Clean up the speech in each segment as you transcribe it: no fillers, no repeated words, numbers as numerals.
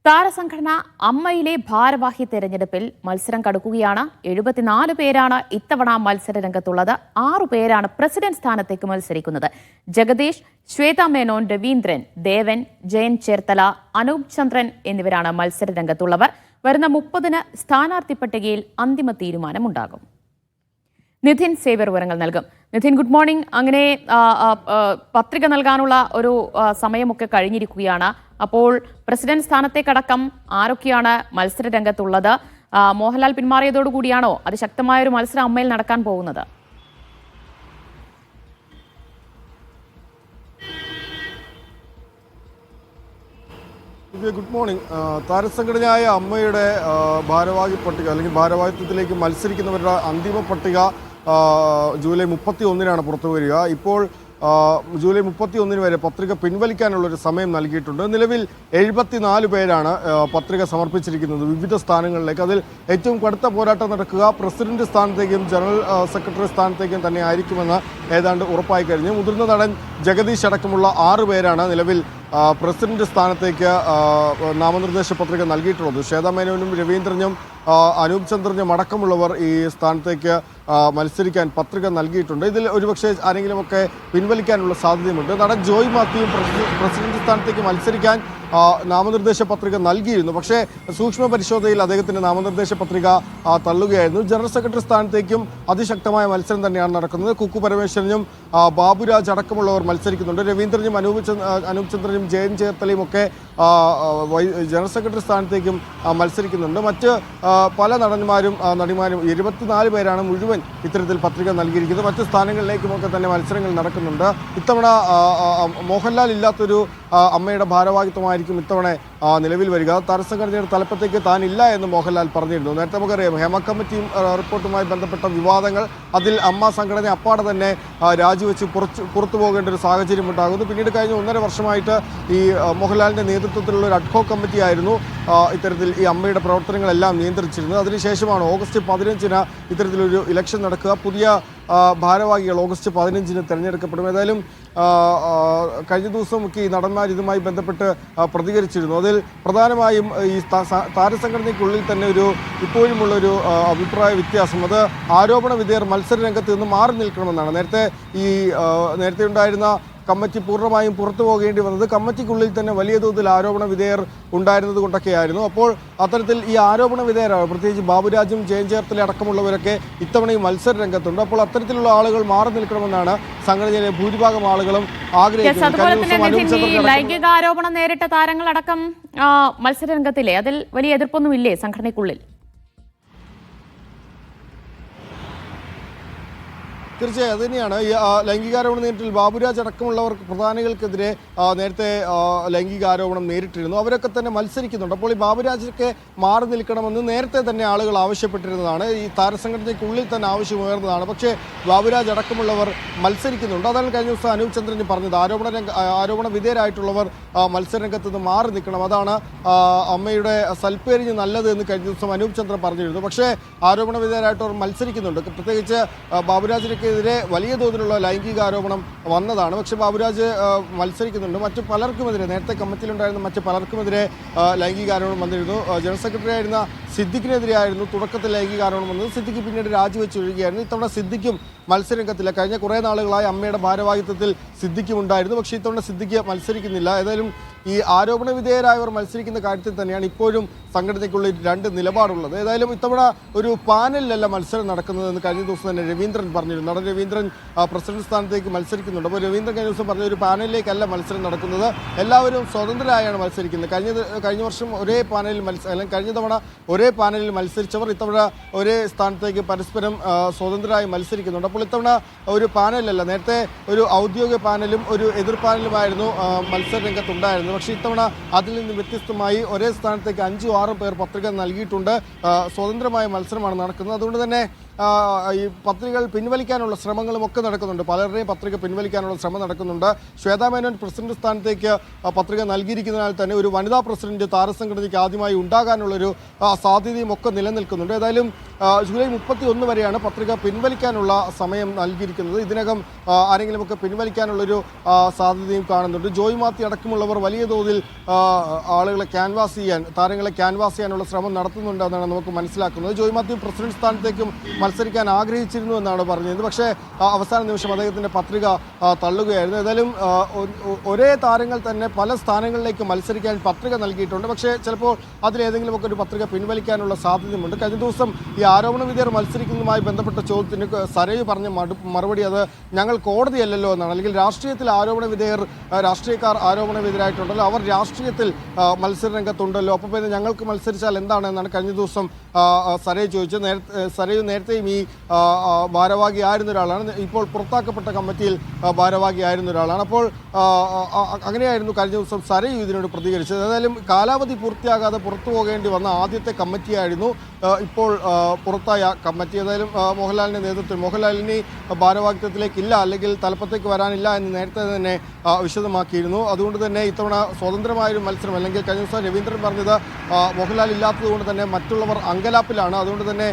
താരസംഘടന അമ്മയിലെ ഭാരവാഹി തെരഞ്ഞെടുപ്പിൽ മത്സരം കടുക്കുകയാണ്. 74 പേരാണ് ഇത്തവണ മത്സര രംഗത്തുള്ളത്. 6 പേരാണ് പ്രസിഡന്റ് സ്ഥാനത്തേക്ക് മത്സരിക്കുന്നത്. ജഗദീഷ്, ശ്വേത മേനോൻ, രവീന്ദ്രൻ, ദേവൻ, ജയൻ ചേർത്തല, അനൂപ് ചന്ദ്രൻ എന്നിവരാണ് മത്സര രംഗത്തുള്ളവർ. വരുന്ന 30-ന് സ്ഥാനാർത്ഥി പട്ടികയിൽ അന്തിമ തീരുമാനമുണ്ടാകും. നിധിൻ സേവ്യർ വിവരങ്ങൾ നൽകും. Nidhin, good morning. അങ്ങനെ പത്രിക നൽകാനുള്ള ഒരു സമയമൊക്കെ കഴിഞ്ഞിരിക്കുകയാണ്. അപ്പോൾ പ്രസിഡന്റ് സ്ഥാനത്തേക്കടക്കം ആരൊക്കെയാണ് മത്സര രംഗത്തുള്ളത്? മോഹൻലാൽ പിന്മാറിയതോടുകൂടിയാണോ അതിശക്തമായ ഒരു മത്സരം അമ്മയിൽ നടക്കാൻ പോകുന്നത്? Good morning. താരസംഘടനയായ അമ്മയുടെ ഭാരവാഹി പട്ടിക അല്ലെങ്കിൽ ഭാരവാഹിത്വത്തിലേക്ക് മത്സരിക്കുന്നവരുടെ അന്തിമ പട്ടിക ജൂലൈ 31-നാണ് പുറത്തു വരിക. ഇപ്പോൾ ജൂലൈ 31 വരെ പത്രിക പിൻവലിക്കാനുള്ളൊരു സമയം നൽകിയിട്ടുണ്ട്. നിലവിൽ 74 പേരാണ് പത്രിക സമർപ്പിച്ചിരിക്കുന്നത് വിവിധ സ്ഥാനങ്ങളിലേക്ക്. അതിൽ ഏറ്റവും കടുത്ത പോരാട്ടം നടക്കുക പ്രസിഡന്റ് സ്ഥാനത്തേക്കും ജനറൽ സെക്രട്ടറി സ്ഥാനത്തേക്കും തന്നെ ആയിരിക്കുമെന്ന് ഏതാണ്ട് ഉറപ്പായി കഴിഞ്ഞു. മുതിർന്ന നടൻ ജഗദീഷ് അടക്കമുള്ള 6 പേരാണ് നിലവിൽ പ്രസിഡന്റ് സ്ഥാനത്തേക്ക് നാമനിർദ്ദേശ പത്രിക നൽകിയിട്ടുള്ളത്. ശ്വേത മേനോനും രവീന്ദ്രനും അനൂപ് ചന്ദ്രനും അടക്കമുള്ളവർ ഈ സ്ഥാനത്തേക്ക് മത്സരിക്കാൻ പത്രിക നൽകിയിട്ടുണ്ട്. ഇതിൽ ഒരുപക്ഷെ ആരെങ്കിലുമൊക്കെ പിൻവലിക്കാനുള്ള സാധ്യതയുമുണ്ട്. നടൻ ജോയ് മാത്യുവും പ്രസിഡന്റ് സ്ഥാനത്തേക്ക് മത്സരിക്കാൻ നാമനിർദ്ദേശ പത്രിക നൽകിയിരുന്നു. പക്ഷേ സൂക്ഷ്മ പരിശോധനയിൽ അദ്ദേഹത്തിന്റെ നാമനിർദ്ദേശ പത്രിക തള്ളുകയായിരുന്നു. ജനറൽ സെക്രട്ടറി സ്ഥാനത്തേക്കും അതിശക്തമായ മത്സരം തന്നെയാണ് നടക്കുന്നത്. കുക്കു പരമേശ്വരനും ബാബുരാജ് അടക്കമുള്ളവർ മത്സരിക്കുന്നുണ്ട്. രവീന്ദ്രനും അനൂപ് ചന്ദ്രനും ജയൻ ചേർത്തലയും ഒക്കെ ജനറൽ സെക്രട്ടറി സ്ഥാനത്തേക്കും മത്സരിക്കുന്നുണ്ട്. മറ്റ് പല നടന്മാരും നടിമാരും 24 പേരാണ് മുഴുവൻ ഇത്തരത്തിൽ പത്രിക നൽകിയിരിക്കുന്നത്. മറ്റ് സ്ഥാനങ്ങളിലേക്കുമൊക്കെ തന്നെ മത്സരങ്ങൾ നടക്കുന്നുണ്ട്. ഇത്തവണ മോഹൻലാൽ ഇല്ലാത്തൊരു അമ്മയുടെ ഭാരവാഹിത്വമായിരിക്കും ഇത്തവണ നിലവിൽ വരിക. താരസംഘടനയുടെ തലപ്പത്തേക്ക് താനില്ല എന്ന് മോഹൻലാൽ പറഞ്ഞിരുന്നു. നേരത്തെ നമുക്കറിയാം ഹേമ കമ്മിറ്റി റിപ്പോർട്ടുമായി ബന്ധപ്പെട്ട വിവാദങ്ങൾ, അതിൽ അമ്മ സംഘടന അപ്പാടെ തന്നെ രാജിവെച്ച് പുറത്തു പോകേണ്ട ഒരു സാഹചര്യം ഉണ്ടാകുന്നു. പിന്നീട് കഴിഞ്ഞ 1.5 വർഷമായിട്ട് ഈ മോഹൻലാലിൻ്റെ നേതൃത്വത്തിലുള്ള ഒരു അഡ്ഹോക് കമ്മിറ്റി ആയിരുന്നു ഇത്തരത്തിൽ ഈ അമ്മയുടെ പ്രവർത്തനങ്ങളെല്ലാം നിയന്ത്രിച്ചിരുന്നത്. അതിനുശേഷമാണ് ഓഗസ്റ്റ് 15-ന് ഇത്തരത്തിലൊരു ഇലക്ഷൻ നടക്കുക. പുതിയ ഭാരവാഹികൾ ഓഗസ്റ്റ് 15-ന് തിരഞ്ഞെടുക്കപ്പെടും. ഏതായാലും കഴിഞ്ഞ ദിവസമൊക്കെ ഈ നടന്മാർ ഇതുമായി ബന്ധപ്പെട്ട് പ്രതികരിച്ചിരുന്നു. അതിൽ പ്രധാനമായും ഈ താരസംഘടനയ്ക്കുള്ളിൽ തന്നെ ഇപ്പോഴുമുള്ളൊരു അഭിപ്രായ വ്യത്യാസം, അത് ആരോപണ വിധേയർ മത്സര രംഗത്ത് നിന്ന് മാറി നിൽക്കണമെന്നാണ്. നേരത്തെ ഉണ്ടായിരുന്ന കമ്മിറ്റി പൂർണ്ണമായും പുറത്തു പോകേണ്ടി വന്നത് കമ്മിറ്റിക്കുള്ളിൽ തന്നെ വലിയ തോതിൽ ആരോപണ വിധേയർ ഉണ്ടായിരുന്നത് കൊണ്ടൊക്കെയായിരുന്നു. അപ്പോൾ അത്തരത്തിൽ ഈ ആരോപണ വിധേയരാണ് പ്രത്യേകിച്ച് ബാബുരാജും ജയൻ ചേർത്തല അടക്കമുള്ളവരൊക്കെ ഇത്തവണയും മത്സര രംഗത്തുണ്ട്. അപ്പോൾ അത്തരത്തിലുള്ള ആളുകൾ മാറി നിൽക്കണമെന്നാണ് സംഘടനയിലെ ഭൂരിഭാഗം ആളുകളും ആഗ്രഹിക്കുന്നത്. ലൈംഗിക ആരോപണം നേരിട്ട താരങ്ങളടക്കം മത്സര രംഗത്തില്ലേ, അതിൽ വലിയ എതിർപ്പൊന്നുമില്ലേ സംഘടനയ്ക്കുള്ളിൽ? തീർച്ചയായും അത് തന്നെയാണ്. ഈ ലൈംഗികാരോപണം നേരിട്ടിൽ ബാബുരാജ് അടക്കമുള്ളവർ പ്രധാനികൾക്കെതിരെ നേരത്തെ ലൈംഗികാരോപണം നേരിട്ടിരുന്നു. അവരൊക്കെ തന്നെ മത്സരിക്കുന്നുണ്ട്. അപ്പോൾ ഈ ബാബുരാജൊക്കെ മാറി നിൽക്കണമെന്ന് നേരത്തെ തന്നെ ആളുകൾ ആവശ്യപ്പെട്ടിരുന്നതാണ്. ഈ താരസംഘടനയ്ക്കുള്ളിൽ തന്നെ ആവശ്യമുയർന്നതാണ്. പക്ഷേ ബാബുരാജ് അടക്കമുള്ളവർ മത്സരിക്കുന്നുണ്ട്. അതാണ് കഴിഞ്ഞ ദിവസം അനൂപ് ചന്ദ്രൻ പറഞ്ഞത്. ആരോപണ വിധേയരായിട്ടുള്ളവർ മത്സരരംഗത്ത് നിന്ന് മാറി നിൽക്കണം, അതാണ് അമ്മയുടെ സൽപ്പേരിന് നല്ലത് എന്ന് കഴിഞ്ഞ ദിവസം അനൂപ് ചന്ദ്രൻ പറഞ്ഞിരുന്നു. പക്ഷേ ആരോപണ വിധേയരായിട്ടവർ മത്സരിക്കുന്നുണ്ട്. പ്രത്യേകിച്ച് ബാബുരാജിനെതിരെ വലിയ തോതിലുള്ള ലൈംഗിക ആരോപണം വന്നതാണ്. പക്ഷേ ബാബുരാജ് മത്സരിക്കുന്നുണ്ട്. മറ്റു പലർക്കുമെതിരെ, നേരത്തെ കമ്മിറ്റിയിലുണ്ടായിരുന്ന മറ്റു പലർക്കുമെതിരെ ലൈംഗിക ആരോപണം വന്നിരുന്നു. ജനറൽ സെക്രട്ടറി ആയിരുന്ന സിദ്ദിഖിനെതിരെയായിരുന്നു തുടക്കത്തിൽ ലൈംഗിക ആരോപണം വന്നത്. സിദ്ദിഖ് പിന്നീട് രാജിവെച്ചൊഴിയുകയായിരുന്നു. ഇത്തവണ സിദ്ദിഖും മത്സരരംഗത്തില്ല. കഴിഞ്ഞ കുറേ നാളുകളായി അമ്മയുടെ ഭാരവാഹിത്വത്തിൽ സിദ്ദിഖും ഉണ്ടായിരുന്നു. പക്ഷേ ഇത്തവണ സിദ്ദിഖ് മത്സരിക്കുന്നില്ല. ഏതായാലും ഈ ആരോപണ വിധേയരായവർ മത്സരിക്കുന്ന കാര്യത്തിൽ തന്നെയാണ് ഇപ്പോഴും സംഘടനയ്ക്കുള്ളിൽ 2 നിലപാടുള്ളത്. ഏതായാലും ഇത്തവണ ഒരു പാനലിലല്ല മത്സരം നടക്കുന്നതെന്ന് കഴിഞ്ഞ ദിവസം തന്നെ രവീന്ദ്രൻ പറഞ്ഞിരുന്നു. നടൻ രവീന്ദ്രൻ പ്രസിഡന്റ് സ്ഥാനത്തേക്ക് മത്സരിക്കുന്നുണ്ട്. അപ്പോൾ രവീന്ദ്രൻ കഴിഞ്ഞ ദിവസം പറഞ്ഞ ഒരു പാനലിലേക്കല്ല മത്സരം നടക്കുന്നത്, എല്ലാവരും സ്വതന്ത്രരായാണ് മത്സരിക്കുന്നത്. കഴിഞ്ഞ വർഷം ഒരേ പാനലിൽ അല്ലെങ്കിൽ കഴിഞ്ഞ തവണ ഒരേ പാനലിൽ മത്സരിച്ചവർ ഇത്തവണ ഒരേ സ്ഥാനത്തേക്ക് പരസ്പരം സ്വതന്ത്രരായി മത്സരിക്കുന്നുണ്ട്. അപ്പോൾ ഇത്തവണ ഒരു പാനലല്ല, നേരത്തെ ഒരു ഔദ്യോഗിക പാനലും ഒരു എതിർ പാനലുമായിരുന്നു മത്സര രംഗത്തുണ്ടായിരുന്നത്. പക്ഷേ ഇത്തവണ അതിൽ നിന്ന് വ്യത്യസ്തമായി ഒരേ സ്ഥാനത്തേക്ക് 5-6 പേർ പത്രിക നൽകിയിട്ടുണ്ട്. സ്വതന്ത്രമായ മത്സരമാണ് നടക്കുന്നത്. അതുകൊണ്ട് തന്നെ ഈ പത്രികകൾ പിൻവലിക്കാനുള്ള ശ്രമങ്ങളും ഒക്കെ നടക്കുന്നുണ്ട്. പലരുടെയും പത്രിക പിൻവലിക്കാനുള്ള ശ്രമം നടക്കുന്നുണ്ട്. ശ്വേതാ മേനോൻ പ്രസിഡന്റ് സ്ഥാനത്തേക്ക് പത്രിക നൽകിയിരിക്കുന്നതിനാൽ തന്നെ ഒരു വനിതാ പ്രസിഡന്റ് താരസംഘടനയ്ക്ക് ആദ്യമായി ഉണ്ടാകാനുള്ളൊരു സാധ്യതയും ഒക്കെ നിലനിൽക്കുന്നുണ്ട്. ഏതായാലും ജൂലൈ 31 വരെയാണ് പത്രിക പിൻവലിക്കാനുള്ള സമയം നൽകിയിരിക്കുന്നത്. ഇതിനകം ആരെങ്കിലുമൊക്കെ പിൻവലിക്കാനുള്ളൊരു സാധ്യതയും കാണുന്നുണ്ട്. ജോയ് മാത്യു അടക്കമുള്ളവർ വലിയ തോതിൽ ആളുകളെ ക്യാൻവാസ് ചെയ്യാൻ, താരങ്ങളെ ക്യാൻവാസ് ചെയ്യാനുള്ള ശ്രമം നടത്തുന്നുണ്ടെന്നാണ് നമുക്ക് മനസ്സിലാക്കുന്നത്. ജോയ് മാത്യു പ്രസിഡന്റ് സ്ഥാനത്തേക്കും മത്സരിക്കാൻ ആഗ്രഹിച്ചിരുന്നു എന്നാണ് പറഞ്ഞത്. പക്ഷേ അവസാന നിമിഷം അദ്ദേഹത്തിൻ്റെ പത്രിക തള്ളുകയായിരുന്നു. ഏതായാലും ഒരേ താരങ്ങൾ തന്നെ പല സ്ഥാനങ്ങളിലേക്ക് മത്സരിക്കാൻ പത്രിക നൽകിയിട്ടുണ്ട്. പക്ഷേ ചിലപ്പോൾ അതിലേതെങ്കിലുമൊക്കെ ഒരു പത്രിക പിൻവലിക്കാനുള്ള സാധ്യതയുമുണ്ട്. കഴിഞ്ഞ ദിവസം ഈ ആരോപണ വിധേയർ മത്സരിക്കുന്നതുമായി ബന്ധപ്പെട്ട ചോദ്യത്തിന് സരയു പറഞ്ഞ മറുപടി അത് ഞങ്ങൾ കോടതിയല്ലല്ലോ എന്നാണ്. അല്ലെങ്കിൽ രാഷ്ട്രീയത്തിൽ ആരോപണ വിധേയർ, രാഷ്ട്രീയക്കാർ ആരോപണ വിധേയരായിട്ടുണ്ടല്ലോ, അവർ രാഷ്ട്രീയത്തിൽ മത്സര രംഗത്തുണ്ടല്ലോ, അപ്പോൾ പിന്നെ ഞങ്ങൾക്ക് മത്സരിച്ചാൽ എന്താണ് എന്നാണ് കഴിഞ്ഞ ദിവസം സരയു ചോദിച്ചത്. സരയു നേരത്തെയും ഈ ഭാരവാഹിയായിരുന്ന ഒരാളാണ്, ഇപ്പോൾ പുറത്താക്കപ്പെട്ട കമ്മിറ്റിയിൽ ഭാരവാഹിയായിരുന്ന ഒരാളാണ്. അപ്പോൾ അങ്ങനെയായിരുന്നു കഴിഞ്ഞ ദിവസം സരയു ഇതിനോട് പ്രതികരിച്ചത്. ഏതായാലും കാലാവധി പൂർത്തിയാകാതെ പുറത്തു പോകേണ്ടി വന്ന ആദ്യത്തെ കമ്മിറ്റിയായിരുന്നു ഇപ്പോൾ പുറത്തായ കമ്മിറ്റി. ഏതായാലും മോഹൻലാലിൻ്റെ നേതൃത്വത്തിൽ, മോഹൻലാലിനി ഭാരവാഹിത്വത്തിലേക്കില്ല അല്ലെങ്കിൽ തലപ്പത്തേക്ക് വരാനില്ല എന്ന് നേരത്തെ തന്നെ വിശദമാക്കിയിരുന്നു. അതുകൊണ്ട് തന്നെ ഇത്തവണ സ്വതന്ത്രമായൊരു മത്സരം, അല്ലെങ്കിൽ കഴിഞ്ഞ ദിവസം രവീന്ദ്രൻ പറഞ്ഞത് മോഹൻലാൽ ഇല്ലാത്തത് കൊണ്ട് തന്നെ മറ്റുള്ളവർ അങ്കലാപ്പിലാണ്. അതുകൊണ്ട് തന്നെ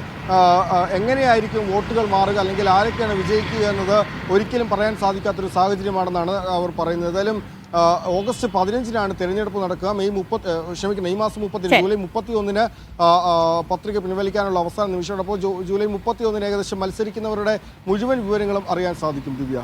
എങ്ങനെയായിരിക്കും വോട്ടുകൾ മാറുക, അല്ലെങ്കിൽ ആരൊക്കെയാണ് വിജയിക്കുക എന്നത് ഒരിക്കലും പറയാൻ സാധിക്കാത്തൊരു സാഹചര്യമാണെന്നാണ് അവർ പറയുന്നത്. ഏതായാലും ഓഗസ്റ്റ് 15-നാണ് തെരഞ്ഞെടുപ്പ് നടക്കുക. മെയ് മാസം 30, ജൂലൈ 31-ന് പത്രിക പിൻവലിക്കാനുള്ള അവസാന നിമിഷമാണ്. അപ്പോൾ ജൂലൈ 31-ന് ഏകദേശം മത്സരിക്കുന്നവരുടെ മുഴുവൻ വിവരങ്ങളും അറിയാൻ സാധിക്കും. ദിവ്യ.